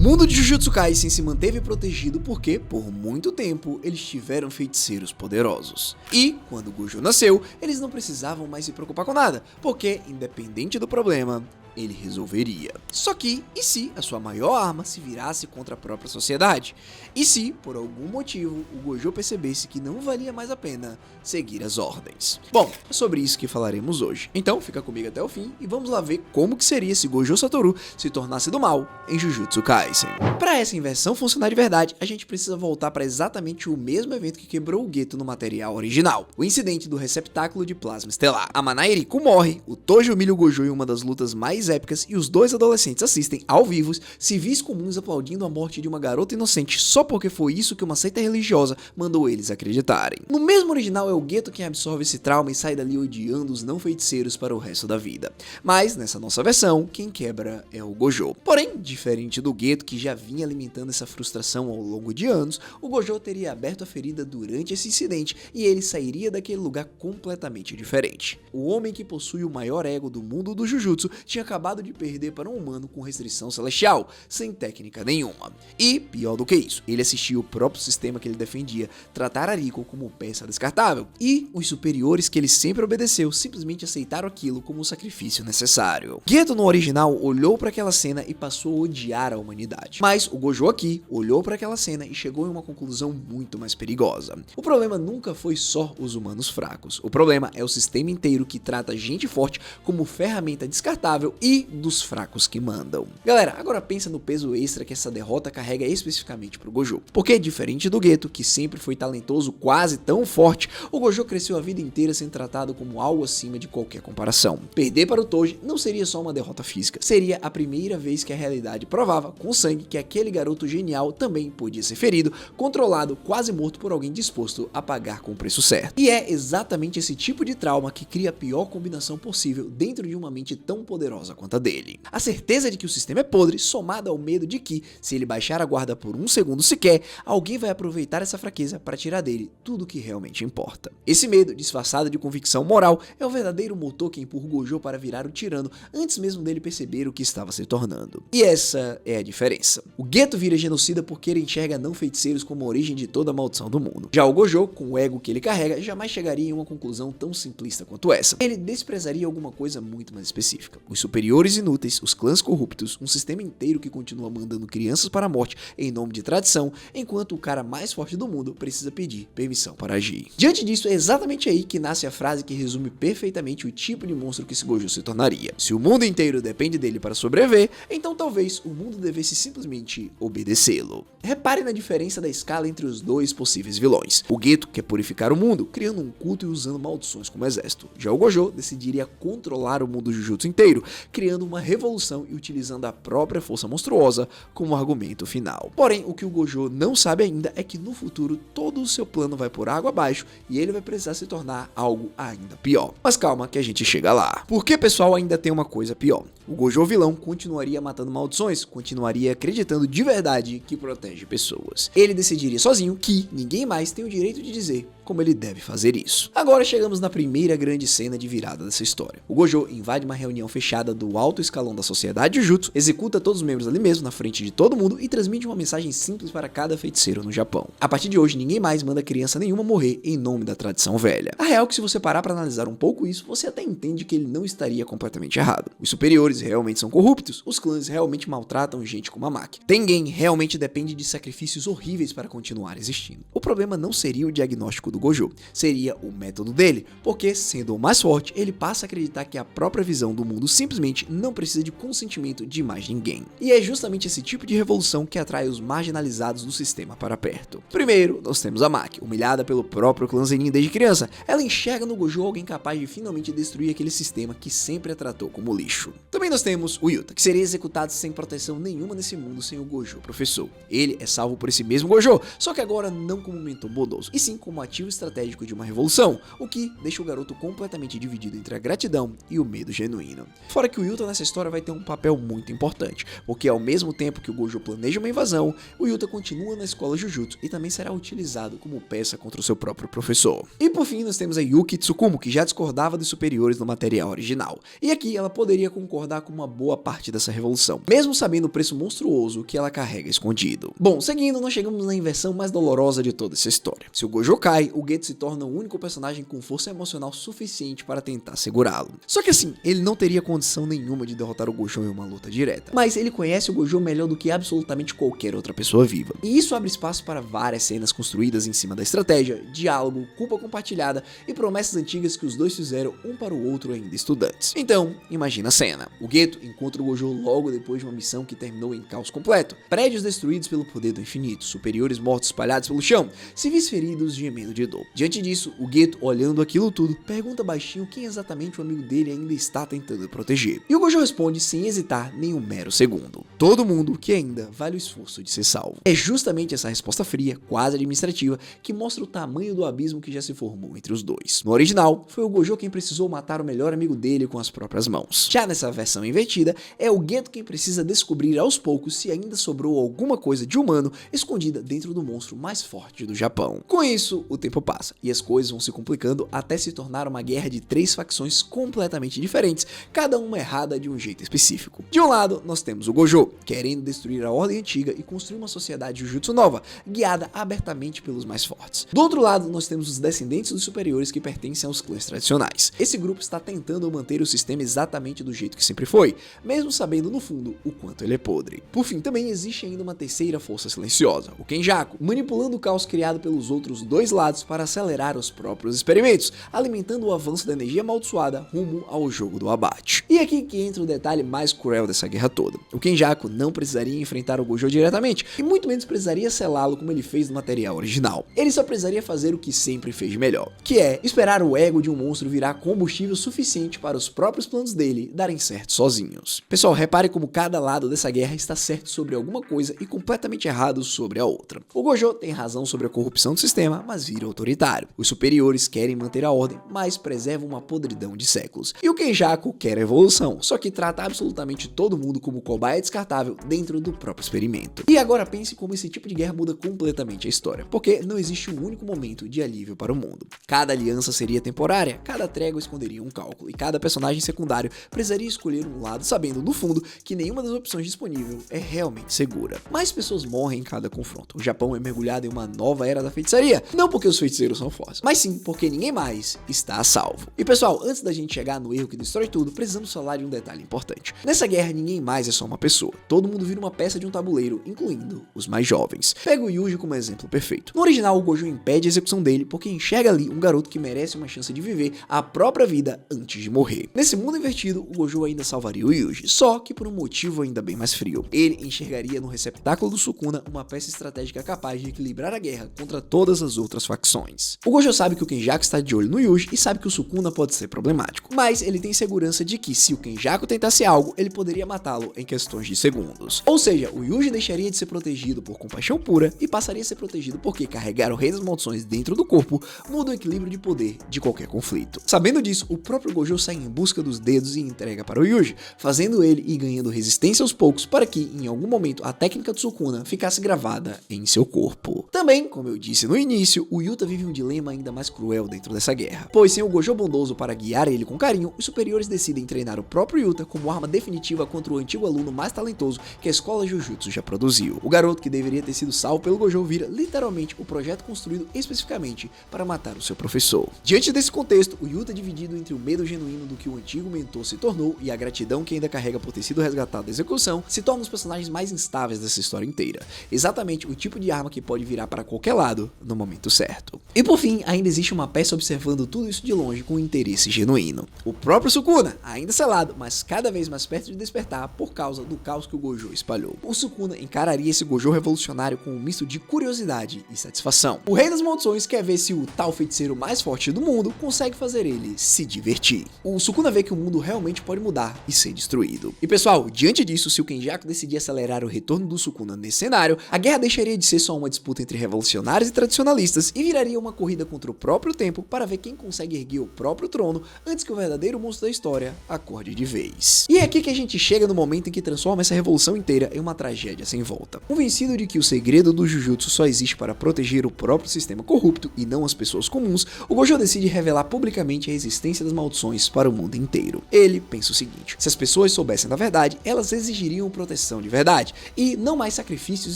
mundo de Jujutsu Kaisen se manteve protegido porque, por muito tempo, eles tiveram feiticeiros poderosos. E, quando Gojo nasceu, eles não precisavam mais se preocupar com nada, porque, independente do problema, ele resolveria. Só que, e se a sua maior arma se virasse contra a própria sociedade? E se, por algum motivo, o Gojo percebesse que não valia mais a pena seguir as ordens? Bom, é sobre isso que falaremos hoje. Então, fica comigo até o fim e vamos lá ver como que seria se Gojo Satoru se tornasse do mal em Jujutsu Kaisen. Para essa inversão funcionar de verdade, a gente precisa voltar para exatamente o mesmo evento que quebrou o Geto no material original, o incidente do receptáculo de plasma estelar. A Mana Eriko morre, o Toji humilha o Gojo em uma das lutas mais épicas e os dois adolescentes assistem ao vivo civis comuns aplaudindo a morte de uma garota inocente só porque foi isso que uma seita religiosa mandou eles acreditarem. No mesmo original é o Geto quem absorve esse trauma e sai dali odiando os não feiticeiros para o resto da vida. Mas nessa nossa versão, quem quebra é o Gojo. Porém, diferente do Geto que já vinha alimentando essa frustração ao longo de anos, o Gojo teria aberto a ferida durante esse incidente e ele sairia daquele lugar completamente diferente. O homem que possui o maior ego do mundo do Jujutsu tinha acabado de perder para um humano com restrição celestial, sem técnica nenhuma. E, pior do que isso, ele assistiu o próprio sistema que ele defendia tratar Ariko como peça descartável, e os superiores que ele sempre obedeceu simplesmente aceitaram aquilo como um sacrifício necessário. Geto no original olhou para aquela cena e passou a odiar a humanidade. Mas o Gojo aqui olhou para aquela cena e chegou em uma conclusão muito mais perigosa. O problema nunca foi só os humanos fracos. O problema é o sistema inteiro que trata gente forte como ferramenta descartável e dos fracos que mandam. Galera, agora pensa no peso extra que essa derrota carrega especificamente pro Gojo. Porque diferente do Geto, que sempre foi talentoso quase tão forte, o Gojo cresceu a vida inteira sendo tratado como algo acima de qualquer comparação. Perder para o Toji não seria só uma derrota física, seria a primeira vez que a realidade provava com sangue que aquele garoto genial também podia ser ferido, controlado, quase morto por alguém disposto a pagar com o preço certo. E é exatamente esse tipo de trauma que cria a pior combinação possível dentro de uma mente tão poderosa quanto a dele. A certeza de que o sistema é podre, somada ao medo de que, se ele baixar a guarda por um segundo sequer, alguém vai aproveitar essa fraqueza para tirar dele tudo o que realmente importa. Esse medo, disfarçado de convicção moral, é o verdadeiro motor que empurra o Gojo para virar o tirano antes mesmo dele perceber o que estava se tornando. E essa é a diferença. O Geto vira genocida porque ele enxerga não feiticeiros como a origem de toda a maldição do mundo. Já o Gojo, com o ego que ele carrega, jamais chegaria em uma conclusão tão simplista quanto essa. Ele desprezaria alguma coisa muito mais específica. Os superiores inúteis, os clãs corruptos, um sistema inteiro que continua mandando crianças para a morte em nome de tradição, enquanto o cara mais forte do mundo precisa pedir permissão para agir. Diante disso, é exatamente aí que nasce a frase que resume perfeitamente o tipo de monstro que esse Gojo se tornaria. Se o mundo inteiro depende dele para sobreviver, então talvez o mundo devesse simplesmente obedecê-lo. Repare na diferença da escala entre os dois possíveis vilões. O Geto quer purificar o mundo, criando um culto e usando maldições como exército. Já o Gojo decidiria controlar o mundo Jujutsu inteiro, criando uma revolução e utilizando a própria força monstruosa como argumento final. Porém, o que o Gojo não sabe ainda é que no futuro todo o seu plano vai por água abaixo e ele vai precisar se tornar algo ainda pior. Mas calma que a gente chega lá. Porque, pessoal, ainda tem uma coisa pior. O Gojo vilão continuaria matando maldições, continuaria acreditando de verdade que protege pessoas. Ele decidiria sozinho que ninguém mais tem o direito de dizer como ele deve fazer isso. Agora chegamos na primeira grande cena de virada dessa história. O Gojo invade uma reunião fechada do alto escalão da sociedade Jujutsu, executa todos os membros ali mesmo, na frente de todo mundo, e transmite uma mensagem simples para cada feiticeiro no Japão. A partir de hoje, ninguém mais manda criança nenhuma morrer em nome da tradição velha. A real é que se você parar para analisar um pouco isso, você até entende que ele não estaria completamente errado. Os superiores realmente são corruptos, os clãs realmente maltratam gente como a Maki. Tengen realmente depende de sacrifícios horríveis para continuar existindo. O problema não seria o diagnóstico do Gojo, seria o método dele, porque, sendo o mais forte, ele passa a acreditar que a própria visão do mundo simplesmente não precisa de consentimento de mais ninguém. E é justamente esse tipo de revolução que atrai os marginalizados do sistema para perto. Primeiro, nós temos a Maki, humilhada pelo próprio clã Zenin desde criança. Ela enxerga no Gojo alguém capaz de finalmente destruir aquele sistema que sempre a tratou como lixo. Também nós temos o Yuta, que seria executado sem proteção nenhuma nesse mundo sem o Gojo professor. Ele é salvo por esse mesmo Gojo, só que agora não como mentor bondoso, e sim como ativo objetivo estratégico de uma revolução, o que deixa o garoto completamente dividido entre a gratidão e o medo genuíno. Fora que o Yuta nessa história vai ter um papel muito importante, porque ao mesmo tempo que o Gojo planeja uma invasão, o Yuta continua na escola Jujutsu e também será utilizado como peça contra o seu próprio professor. E por fim nós temos a Yuki Tsukumo, que já discordava dos superiores no material original, e aqui ela poderia concordar com uma boa parte dessa revolução, mesmo sabendo o preço monstruoso que ela carrega escondido. Bom, seguindo, nós chegamos na inversão mais dolorosa de toda essa história. Se o Gojo cai, o Geto se torna o único personagem com força emocional suficiente para tentar segurá-lo. Só que assim, ele não teria condição nenhuma de derrotar o Gojo em uma luta direta, mas ele conhece o Gojo melhor do que absolutamente qualquer outra pessoa viva. E isso abre espaço para várias cenas construídas em cima da estratégia, diálogo, culpa compartilhada e promessas antigas que os dois fizeram um para o outro ainda estudantes. Então, imagina a cena. O Geto encontra o Gojo logo depois de uma missão que terminou em caos completo. Prédios destruídos pelo poder do infinito, superiores mortos espalhados pelo chão, civis feridos gemendo de dor. Diante disso, o Geto, olhando aquilo tudo, pergunta baixinho quem exatamente o amigo dele ainda está tentando proteger. E o Gojo responde sem hesitar nem um mero segundo: todo mundo que ainda vale o esforço de ser salvo. É justamente essa resposta fria, quase administrativa, que mostra o tamanho do abismo que já se formou entre os dois. No original, foi o Gojo quem precisou matar o melhor amigo dele com as próprias mãos. Já nessa versão invertida, é o Geto quem precisa descobrir aos poucos se ainda sobrou alguma coisa de humano escondida dentro do monstro mais forte do Japão. Com isso, o tempo passa e as coisas vão se complicando até se tornar uma guerra de três facções completamente diferentes, cada uma errada de um jeito específico. De um lado, nós temos o Gojo, querendo destruir a ordem antiga e construir uma sociedade Jujutsu nova, guiada abertamente pelos mais fortes. Do outro lado, nós temos os descendentes dos superiores que pertencem aos clãs tradicionais. Esse grupo está tentando manter o sistema exatamente do jeito que sempre foi, mesmo sabendo no fundo o quanto ele é podre. Por fim, também existe ainda uma terceira força silenciosa, o Kenjaku, manipulando o caos criado pelos outros dois lados para acelerar os próprios experimentos, alimentando o avanço da energia amaldiçoada rumo ao jogo do abate. E aqui que entra o detalhe mais cruel dessa guerra toda. O Kenjaku não precisaria enfrentar o Gojo diretamente, e muito menos precisaria selá-lo como ele fez no material original. Ele só precisaria fazer o que sempre fez de melhor, que é esperar o ego de um monstro virar combustível suficiente para os próprios planos dele darem certo sozinhos. Pessoal, repare como cada lado dessa guerra está certo sobre alguma coisa e completamente errado sobre a outra. O Gojo tem razão sobre a corrupção do sistema, mas vira autoritário. Os superiores querem manter a ordem, mas preservam uma podridão de séculos. E o Kenjaku quer a evolução, só que trata absolutamente todo mundo como cobaia descartável dentro do próprio experimento. E agora pense como esse tipo de guerra muda completamente a história, porque não existe um único momento de alívio para o mundo. Cada aliança seria temporária, cada trégua esconderia um cálculo, e cada personagem secundário precisaria escolher um lado, sabendo no fundo que nenhuma das opções disponível é realmente segura. Mais pessoas morrem em cada confronto. O Japão é mergulhado em uma nova era da feitiçaria, não porque os feiticeiros são fortes, mas sim porque ninguém mais está a salvo. E pessoal, antes da gente chegar no erro que destrói tudo, precisamos falar de um detalhe importante. Nessa guerra, ninguém mais é só uma pessoa. Todo mundo vira uma peça de um tabuleiro, incluindo os mais jovens. Pega o Yuji como exemplo perfeito. No original, o Gojo impede a execução dele porque enxerga ali um garoto que merece uma chance de viver a própria vida antes de morrer. Nesse mundo invertido, o Gojo ainda salvaria o Yuji, só que por um motivo ainda bem mais frio. Ele enxergaria no receptáculo do Sukuna uma peça estratégica capaz de equilibrar a guerra contra todas as outras facções. O Gojo sabe que o Kenjaku está de olho no Yuji e sabe que o Sukuna pode ser problemático, mas ele tem segurança de que se o Kenjaku tentasse algo, ele poderia matá-lo em questões de segundos. Ou seja, o Yuji deixaria de ser protegido por compaixão pura e passaria a ser protegido porque carregar o Rei das Maldições dentro do corpo muda o equilíbrio de poder de qualquer conflito. Sabendo disso, o próprio Gojo sai em busca dos dedos e entrega para o Yuji, fazendo ele ir ganhando resistência aos poucos para que, em algum momento, a técnica do Sukuna ficasse gravada em seu corpo. Também, como eu disse no início, o Yuta vive um dilema ainda mais cruel dentro dessa guerra, pois sem o Gojo bondoso para guiar ele com carinho, os superiores decidem treinar o próprio Yuta como arma definitiva contra o antigo aluno mais talentoso que a escola Jujutsu já produziu. O garoto que deveria ter sido salvo pelo Gojo vira literalmente o projeto construído especificamente para matar o seu professor. Diante desse contexto, o Yuta é dividido entre o medo genuíno do que o antigo mentor se tornou e a gratidão que ainda carrega por ter sido resgatado da execução, se torna um dos personagens mais instáveis dessa história inteira. Exatamente o tipo de arma que pode virar para qualquer lado no momento certo. E por fim, ainda existe uma peça observando tudo isso de longe com um interesse genuíno. O próprio Sukuna, ainda selado, mas cada vez mais perto de despertar por causa do caos que o Gojo espalhou. O Sukuna encararia esse Gojo revolucionário com um misto de curiosidade e satisfação. O Rei das Maldições quer ver se o tal feiticeiro mais forte do mundo consegue fazer ele se divertir. O Sukuna vê que o mundo realmente pode mudar e ser destruído. E pessoal, diante disso, se o Kenjaku decidir acelerar o retorno do Sukuna nesse cenário, a guerra deixaria de ser só uma disputa entre revolucionários e tradicionalistas e viraria viraria uma corrida contra o próprio tempo para ver quem consegue erguer o próprio trono antes que o verdadeiro monstro da história acorde de vez. E é aqui que a gente chega no momento em que transforma essa revolução inteira em uma tragédia sem volta. Convencido de que o segredo do Jujutsu só existe para proteger o próprio sistema corrupto e não as pessoas comuns, o Gojo decide revelar publicamente a existência das maldições para o mundo inteiro. Ele pensa o seguinte: se as pessoas soubessem da verdade, elas exigiriam proteção de verdade e não mais sacrifícios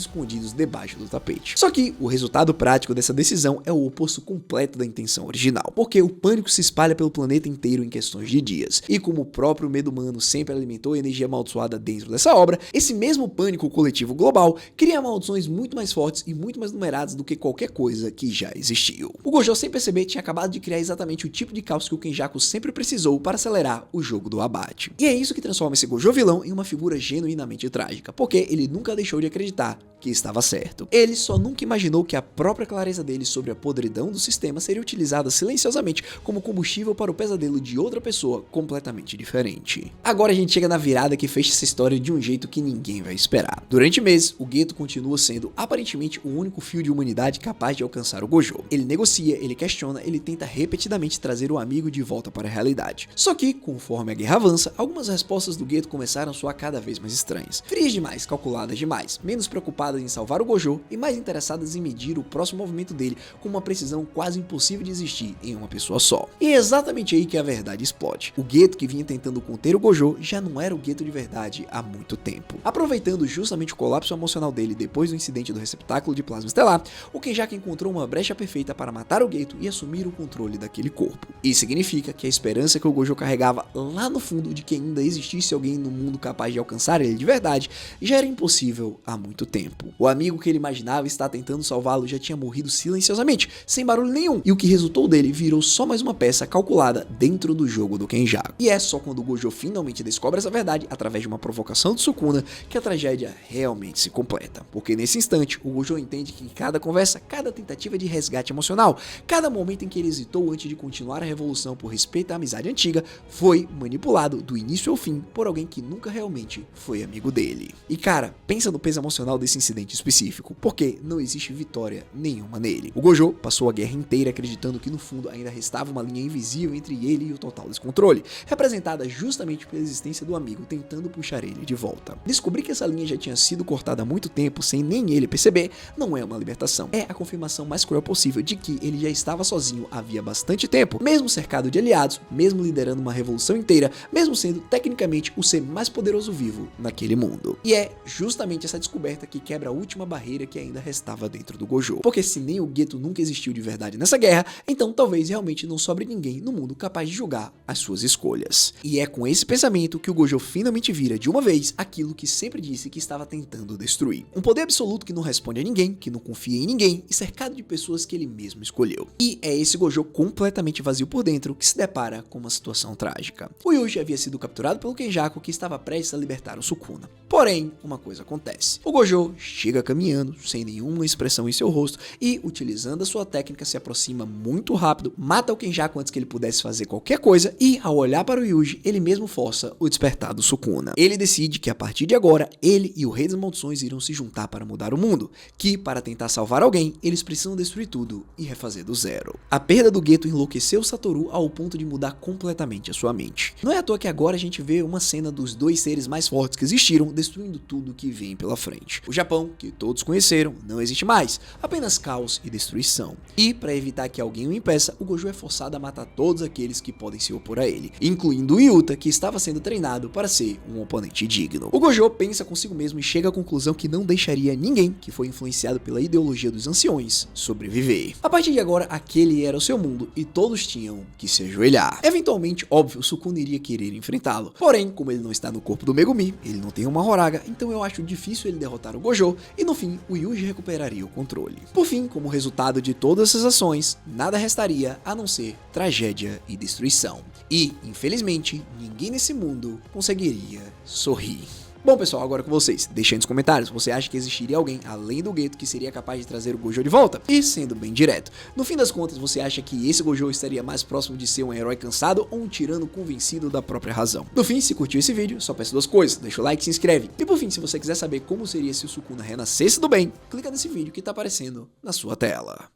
escondidos debaixo do tapete. Só que o resultado prático dessa decisão é o oposto completo da intenção original, porque o pânico se espalha pelo planeta inteiro em questões de dias, e como o próprio medo humano sempre alimentou a energia amaldiçoada dentro dessa obra, esse mesmo pânico coletivo global cria maldições muito mais fortes e muito mais numeradas do que qualquer coisa que já existiu. O Gojo, sem perceber, tinha acabado de criar exatamente o tipo de caos que o Kenjaku sempre precisou para acelerar o jogo do abate. E é isso que transforma esse Gojo vilão em uma figura genuinamente trágica, porque ele nunca deixou de acreditar que estava certo. Ele só nunca imaginou que a própria clareza dele sobre a podridão do sistema seria utilizada silenciosamente como combustível para o pesadelo de outra pessoa completamente diferente. Agora a gente chega na virada que fecha essa história de um jeito que ninguém vai esperar. Durante meses, o Geto continua sendo aparentemente o único fio de humanidade capaz de alcançar o Gojo. Ele negocia, ele questiona, ele tenta repetidamente trazer o amigo de volta para a realidade. Só que, conforme a guerra avança, algumas respostas do Geto começaram a soar cada vez mais estranhas. Frias demais, calculadas demais, menos preocupadas em salvar o Gojo e mais interessadas em medir o próximo movimento dele com uma precisão quase impossível de existir em uma pessoa só. E é exatamente aí que a verdade explode. O Geto que vinha tentando conter o Gojo já não era o Geto de verdade há muito tempo. Aproveitando justamente o colapso emocional dele depois do incidente do receptáculo de plasma estelar, o Kenjaku encontrou uma brecha perfeita para matar o Geto e assumir o controle daquele corpo. Isso significa que a esperança que o Gojo carregava lá no fundo de que ainda existisse alguém no mundo capaz de alcançar ele de verdade já era impossível há muito tempo. O amigo que ele imaginava estar tentando salvá-lo já tinha morrido silenciosamente, sem barulho nenhum, e o que resultou dele virou só mais uma peça calculada dentro do jogo do Kenjaku. E é só quando o Gojo finalmente descobre essa verdade, através de uma provocação do Sukuna, que a tragédia realmente se completa. Porque nesse instante, o Gojo entende que cada conversa, cada tentativa de resgate emocional, cada momento em que ele hesitou antes de continuar a revolução por respeito à amizade antiga, foi manipulado do início ao fim por alguém que nunca realmente foi amigo dele. E cara, pensa no peso emocional desse incidente específico, porque não existe vitória nenhuma nele. O Gojo passou a guerra inteira acreditando que no fundo ainda restava uma linha invisível entre ele e o total descontrole, representada justamente pela existência do amigo tentando puxar ele de volta. Descobrir que essa linha já tinha sido cortada há muito tempo sem nem ele perceber não é uma libertação, é a confirmação mais cruel possível de que ele já estava sozinho havia bastante tempo, mesmo cercado de aliados, mesmo liderando uma revolução inteira, mesmo sendo tecnicamente o ser mais poderoso vivo naquele mundo. E é justamente essa descoberta que quebra a última barreira que ainda restava dentro do Gojo, porque se nem o Geto nunca existiu de verdade nessa guerra, então talvez realmente não sobre ninguém no mundo capaz de julgar as suas escolhas. E é com esse pensamento que o Gojo finalmente vira de uma vez aquilo que sempre disse que estava tentando destruir. Um poder absoluto que não responde a ninguém, que não confia em ninguém e cercado de pessoas que ele mesmo escolheu. E é esse Gojo completamente vazio por dentro que se depara com uma situação trágica. O Yuji havia sido capturado pelo Kenjaku, que estava prestes a libertar o Sukuna. Porém, uma coisa acontece. O Gojo chega caminhando, sem nenhuma expressão em seu rosto, e, utilizando a sua técnica, se aproxima muito rápido, mata o Kenjaku antes que ele pudesse fazer qualquer coisa, e, ao olhar para o Yuji, ele mesmo força o despertar do Sukuna. Ele decide que, a partir de agora, ele e o Rei das Maldições irão se juntar para mudar o mundo, que, para tentar salvar alguém, eles precisam destruir tudo e refazer do zero. A perda do Geto enlouqueceu Satoru ao ponto de mudar completamente a sua mente. Não é à toa que agora a gente vê uma cena dos dois seres mais fortes que existiram, destruindo tudo que vem pela frente. O Japão, que todos conheceram, não existe mais, apenas caos e destruição. E, para evitar que alguém o impeça, o Gojo é forçado a matar todos aqueles que podem se opor a ele, incluindo o Yuta, que estava sendo treinado para ser um oponente digno. O Gojo pensa consigo mesmo e chega à conclusão que não deixaria ninguém que foi influenciado pela ideologia dos anciões sobreviver. A partir de agora, aquele era o seu mundo e todos tinham que se ajoelhar. Eventualmente, óbvio, o Sukuna iria querer enfrentá-lo. Porém, como ele não está no corpo do Megumi, ele não tem uma Horaga, então eu acho difícil ele derrotar o Gojo e no fim, o Yuji recuperaria o controle. Por fim, como resultado de todas essas ações, nada restaria a não ser tragédia e destruição. E, infelizmente, ninguém nesse mundo conseguiria sorrir. Bom pessoal, agora com vocês, deixem nos comentários, você acha que existiria alguém além do Geto que seria capaz de trazer o Gojo de volta? E sendo bem direto, no fim das contas você acha que esse Gojo estaria mais próximo de ser um herói cansado ou um tirano convencido da própria razão? No fim, se curtiu esse vídeo, só peço duas coisas, deixa o like e se inscreve. E por fim, se você quiser saber como seria se o Sukuna renascesse do bem, clica nesse vídeo que tá aparecendo na sua tela.